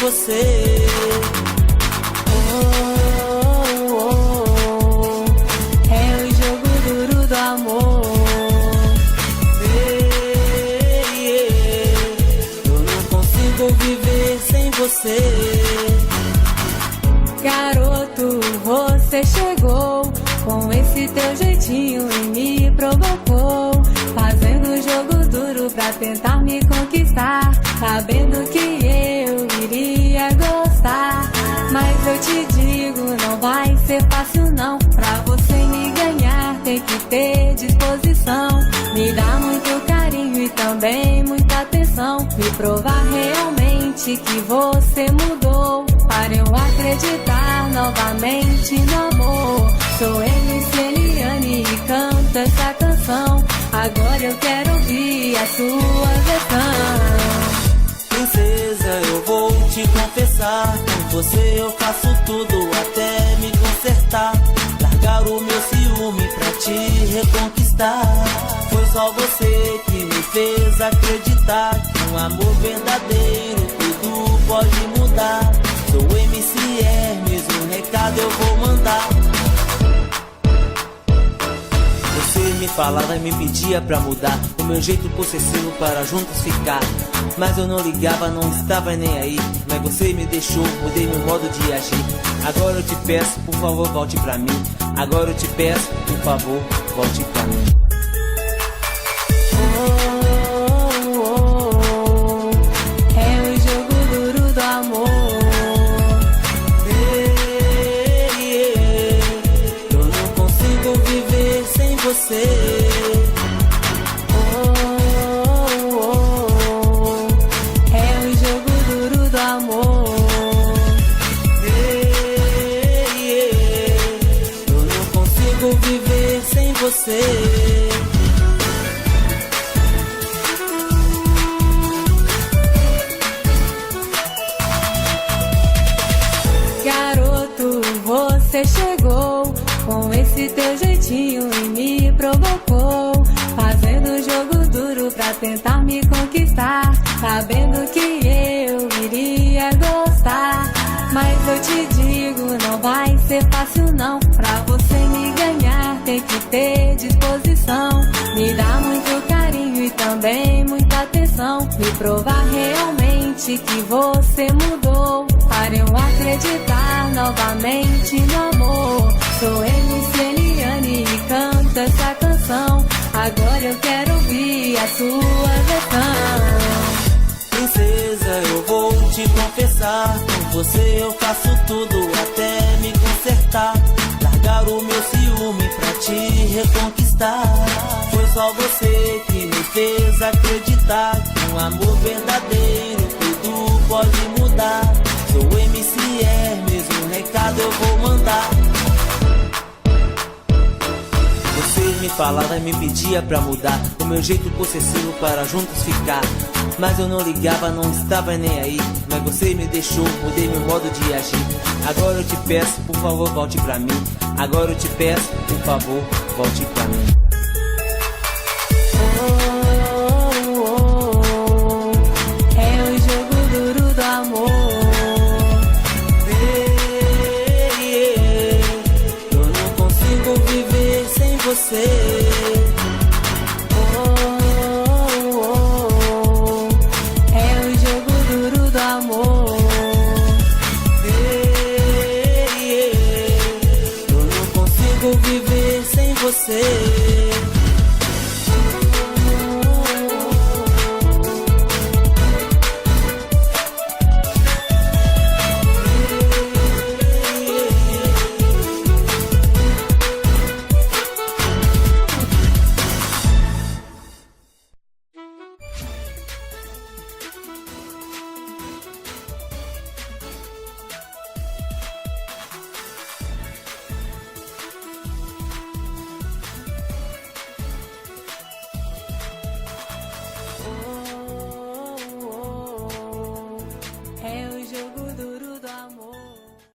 você. É o jogo duro do amor. Eu não consigo viver sem você. Garoto, você chegou com esse teu jeitinho e me provocou, fazendo jogo duro pra tentar me conquistar, sabendo que eu iria gostar. Mas eu te digo, não vai ser fácil não. Pra você me ganhar tem que ter disposição, me dá muito carinho e também muita atenção, me provar realmente que você mudou, para eu acreditar novamente no amor. Sou MC Eliane e canto essa canção, agora eu quero ouvir a sua versão. Princesa, eu vou te confessar, com você eu faço tudo até me consertar, largar o meu ciúme pra te reconquistar. Foi só você que me fez acreditar que um amor verdadeiro tudo pode mudar. Sou MC Hermes, um recado eu vou mandar. Você me falava e me pedia pra mudar o meu jeito possessivo para juntos ficar, mas eu não ligava, não estava nem aí. Mas você me deixou, mudei meu modo de agir. Agora eu te peço, por favor, volte pra mim. Agora eu te peço, por favor, volte pra mim. É o jogo duro do amor. Eu não consigo viver sem você. Viver sem você. Garoto, você chegou com esse teu jeitinho e me provocou, fazendo jogo duro pra tentar me conquistar, sabendo que eu iria gostar. Mas eu te digo, não vai ser fácil não. Pra você me ganhar tem que ter disposição, me dá muito carinho e também muita atenção, me provar realmente que você mudou, para eu acreditar novamente no amor. Sou MC Eliane e canto essa canção, agora eu quero ouvir a sua versão. Princesa, eu vou te confessar, com você eu faço tudo até me consertar, largar o meu ciúme pra te reconquistar. Foi só você que me fez acreditar que um amor verdadeiro tudo pode mudar. Sou MC Hermes, um recado eu vou mandar. Você me falava e me pedia pra mudar o meu jeito possessivo para juntos ficar, mas eu não ligava, não estava nem aí. Mas você me deixou, mudei meu modo de agir. Agora eu te peço, por favor, volte pra mim. Agora eu te peço, por favor, volte pra mim. É o jogo duro do amor. Eu não consigo viver sem você. É Eu não consigo viver sem você.